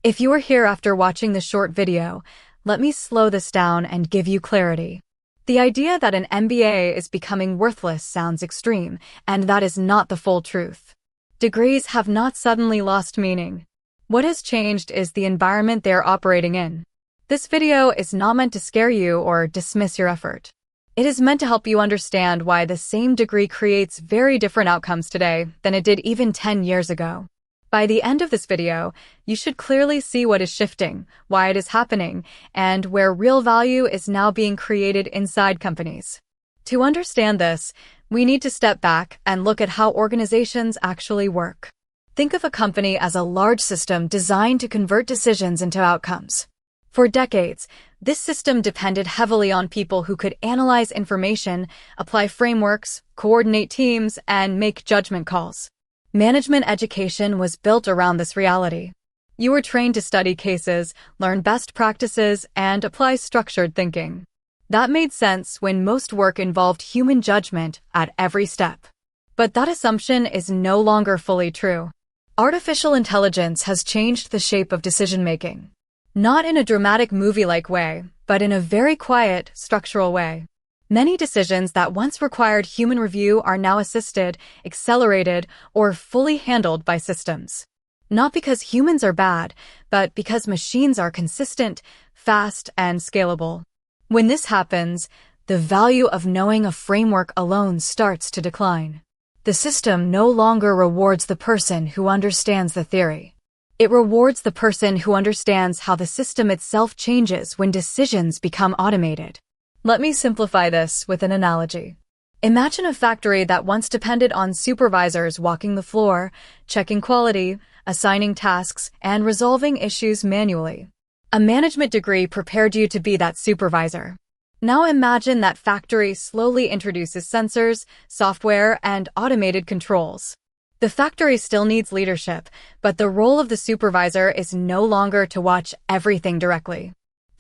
If you are here after watching the short video, let me slow this down and give you clarity. The idea that an MBA is becoming worthless sounds extreme, and that is not the full truth. Degrees have not suddenly lost meaning. What has changed is the environment they are operating in. This video is not meant to scare you or dismiss your effort. It is meant to help you understand why the same degree creates very different outcomes today than it did even 10 years ago. By the end of this video, you should clearly see what is shifting, why it is happening, and where real value is now being created inside companies. To understand this, we need to step back and look at how organizations actually work. Think of a company as a large system designed to convert decisions into outcomes. For decades, this system depended heavily on people who could analyze information, apply frameworks, coordinate teams, and make judgment calls. Management education was built around this reality. You were trained to study cases, learn best practices, and apply structured thinking. That made sense when most work involved human judgment at every step. But that assumption is no longer fully true. Artificial intelligence has changed the shape of decision-making. Not in a dramatic movie-like way, but in a very quiet, structural way. Many decisions that once required human review are now assisted, accelerated, or fully handled by systems. Not because humans are bad, but because machines are consistent, fast, and scalable. When this happens, the value of knowing a framework alone starts to decline. The system no longer rewards the person who understands the theory. It rewards the person who understands how the system itself changes when decisions become automated. Let me simplify this with an analogy. Imagine a factory that once depended on supervisors walking the floor, checking quality, assigning tasks, and resolving issues manually. A management degree prepared you to be that supervisor. Now imagine that factory slowly introduces sensors, software, and automated controls. The factory still needs leadership, but the role of the supervisor is no longer to watch everything directly.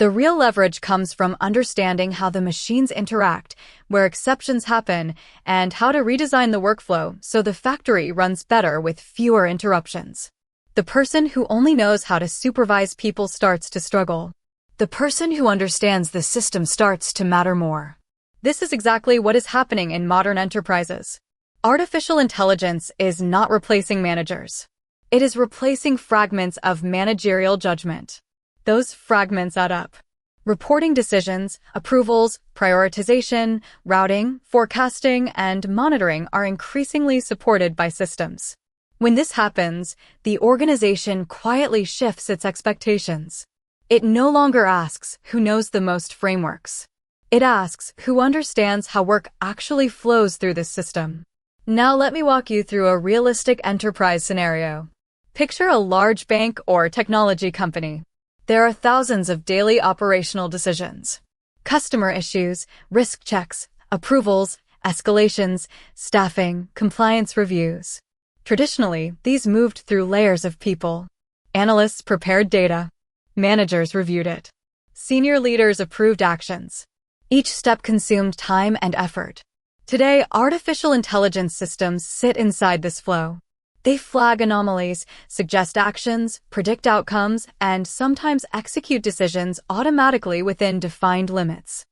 The real leverage comes from understanding how the machines interact, where exceptions happen, and how to redesign the workflow so the factory runs better with fewer interruptions. The person who only knows how to supervise people starts to struggle. The person who understands the system starts to matter more. This is exactly what is happening in modern enterprises. Artificial intelligence is not replacing managers. It is replacing fragments of managerial judgment. Those fragments add up. Reporting decisions, approvals, prioritization, routing, forecasting, and monitoring are increasingly supported by systems. When this happens, the organization quietly shifts its expectations. It no longer asks who knows the most frameworks. It asks who understands how work actually flows through this system. Now let me walk you through a realistic enterprise scenario. Picture a large bank or technology company. There are thousands of daily operational decisions. Customer issues, risk checks, approvals, escalations, staffing, compliance reviews. Traditionally, these moved through layers of people. Analysts prepared data. Managers reviewed it. Senior leaders approved actions. Each step consumed time and effort. Today, artificial intelligence systems sit inside this flow. They flag anomalies, suggest actions, predict outcomes, and sometimes execute decisions automatically within defined limits.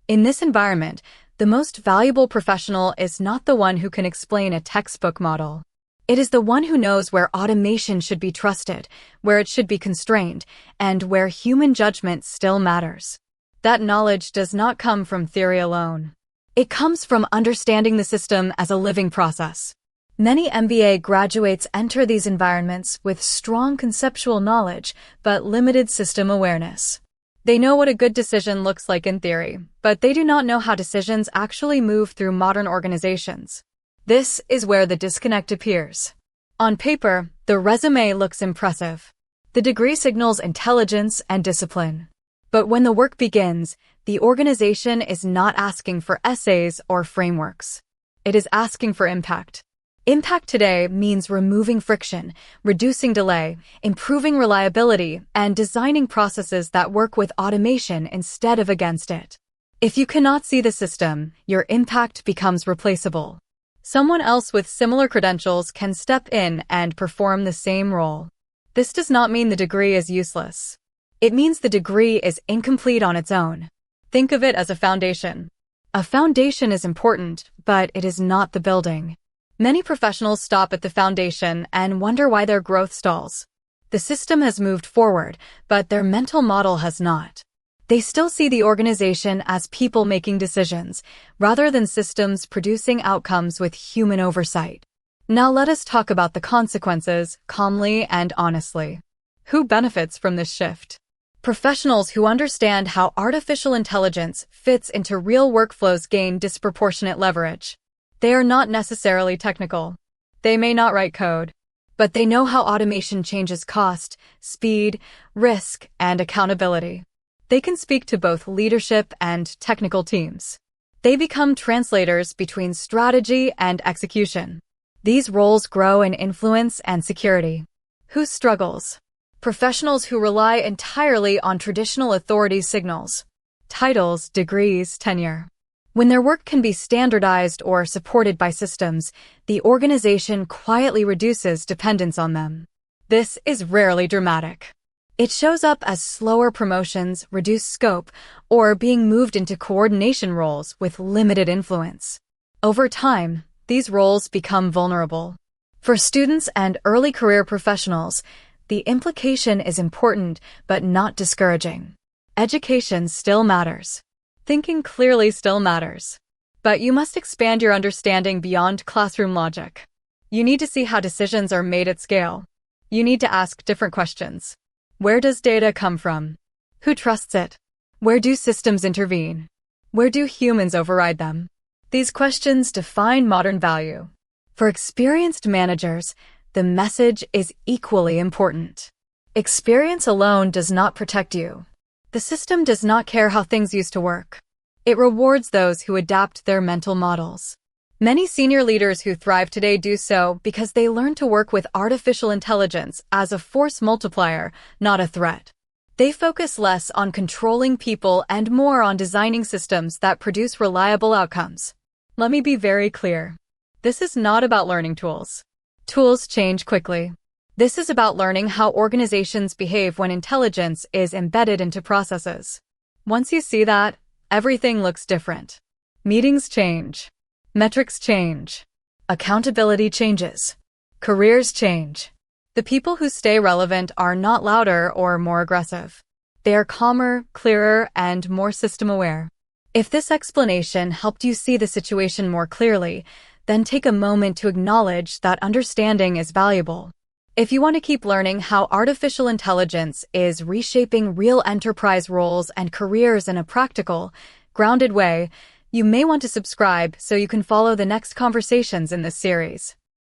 In this environment, the most valuable professional is not the one who can explain a textbook model. It is the one who knows where automation should be trusted, where it should be constrained, and where human judgment still matters. That knowledge does not come from theory alone. It comes from understanding the system as a living process. Many MBA graduates enter these environments with strong conceptual knowledge, but limited system awareness. They know what a good decision looks like in theory, but they do not know how decisions actually move through modern organizations. This is where the disconnect appears. On paper, the resume looks impressive. The degree signals intelligence and discipline. But when the work begins, the organization is not asking for essays or frameworks. It is asking for impact. Impact today means removing friction, reducing delay, improving reliability, and designing processes that work with automation instead of against it. If you cannot see the system, your impact becomes replaceable. Someone else with similar credentials can step in and perform the same role. This does not mean the degree is useless. It means the degree is incomplete on its own. Think of it as a foundation. A foundation is important, but it is not the building. Many professionals stop at the foundation and wonder why their growth stalls. The system has moved forward, but their mental model has not. They still see the organization as people making decisions, rather than systems producing outcomes with human oversight. Now let us talk about the consequences, calmly and honestly. Who benefits from this shift? Professionals who understand how artificial intelligence fits into real workflows gain disproportionate leverage. They are not necessarily technical. They may not write code, but they know how automation changes cost, speed, risk, and accountability. They can speak to both leadership and technical teams. They become translators between strategy and execution. These roles grow in influence and security. Who struggles? Professionals who rely entirely on traditional authority signals, titles, degrees, tenure. When their work can be standardized or supported by systems, the organization quietly reduces dependence on them. This is rarely dramatic. It shows up as slower promotions, reduced scope, or being moved into coordination roles with limited influence. Over time, these roles become vulnerable. For students and early career professionals, the implication is important but not discouraging. Education still matters. Thinking clearly still matters. But you must expand your understanding beyond classroom logic. You need to see how decisions are made at scale. You need to ask different questions. Where does data come from? Who trusts it? Where do systems intervene? Where do humans override them? These questions define modern value. For experienced managers, the message is equally important. Experience alone does not protect you. The system does not care how things used to work. It rewards those who adapt their mental models. Many senior leaders who thrive today do so because they learn to work with artificial intelligence as a force multiplier, not a threat. They focus less on controlling people and more on designing systems that produce reliable outcomes. Let me be very clear. This is not about learning tools. Tools change quickly. This is about learning how organizations behave when intelligence is embedded into processes. Once you see that, everything looks different. Meetings change. Metrics change. Accountability changes. Careers change. The people who stay relevant are not louder or more aggressive. They are calmer, clearer, and more system-aware. If this explanation helped you see the situation more clearly, then take a moment to acknowledge that understanding is valuable. If you want to keep learning how artificial intelligence is reshaping real enterprise roles and careers in a practical, grounded way, you may want to subscribe so you can follow the next conversations in this series.